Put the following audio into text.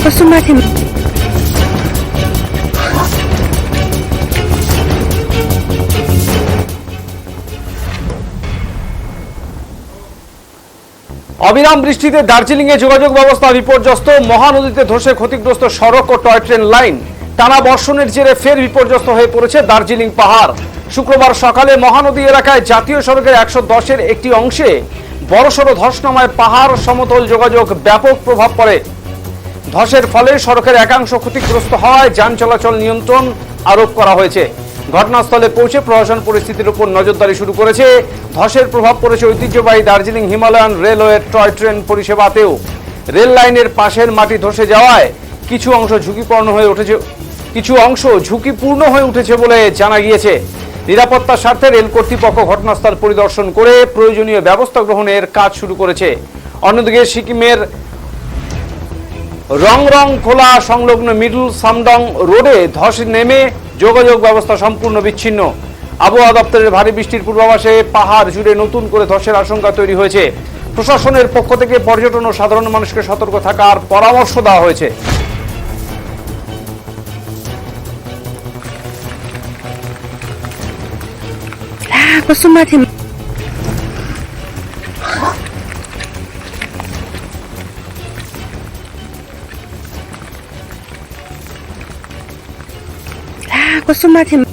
Посуматим. অবিরাম বৃষ্টিতে দার্জিলিং এ যোগাযোগ ব্যবস্থা বিপর্যস্ত। মহানদীতে ধসে ক্ষতিগ্রস্ত সড়ক ও টয় ট্রেন লাইন। টানা বর্ষণের জেরে ফের বিপর্যস্ত হয়ে পড়েছে দার্জিলিং পাহাড়। শুক্রবার সকালে মহানদী এলাকায় জাতীয় সড়কের 110-এর একটি অংশে বড়সড় ধস নামায় পাহাড় সমতল যোগাযোগ ব্যাপক প্রভাব পড়ে। ধসের ফলে সড়কের একাংশ ক্ষতিগ্রস্ত হওয়ায় যান চলাচল নিয়ন্ত্রণ আরোপ করা হয়েছে। ঘটনাস্থলে পৌঁছে প্রশাসন পরিস্থিতির উপর নজরদারি শুরু করেছে। ধসের প্রভাব পড়েছে ঐতিহ্যবাহী দার্জিলিং হিমালয়ান রেলওয়ের টয় ট্রেন পরিষেবাতেও। রেল লাইনের পাশের মাটি ধসে যাওয়ায় কিছু অংশ ঝুঁকিপূর্ণ হয়ে উঠেছে বলে জানা গিয়েছে। নিরাপত্তার স্বার্থে রেল কর্তৃপক্ষ ঘটনাস্থল পরিদর্শন করে প্রয়োজনীয় ব্যবস্থা গ্রহণের কাজ শুরু করেছে। অন্যদিকে সিকিমের রং খোলা সংলগ্ন মিডল সামডং রোডে ধস নেমে যোগাযোগ ব্যবস্থা সম্পূর্ণ বিচ্ছিন্ন। আবহাওয়া দপ্তরের ভারী বৃষ্টির পূর্বাভাসে পাহাড় জুড়ে নতুন করে ধসের আশঙ্কা তৈরি হয়েছে। প্রশাসনের পক্ষ থেকে পর্যটন ও সাধারণ মানুষকে সতর্ক থাকার পরামর্শ দেওয়া হয়েছে। Посуматим. Посуматим.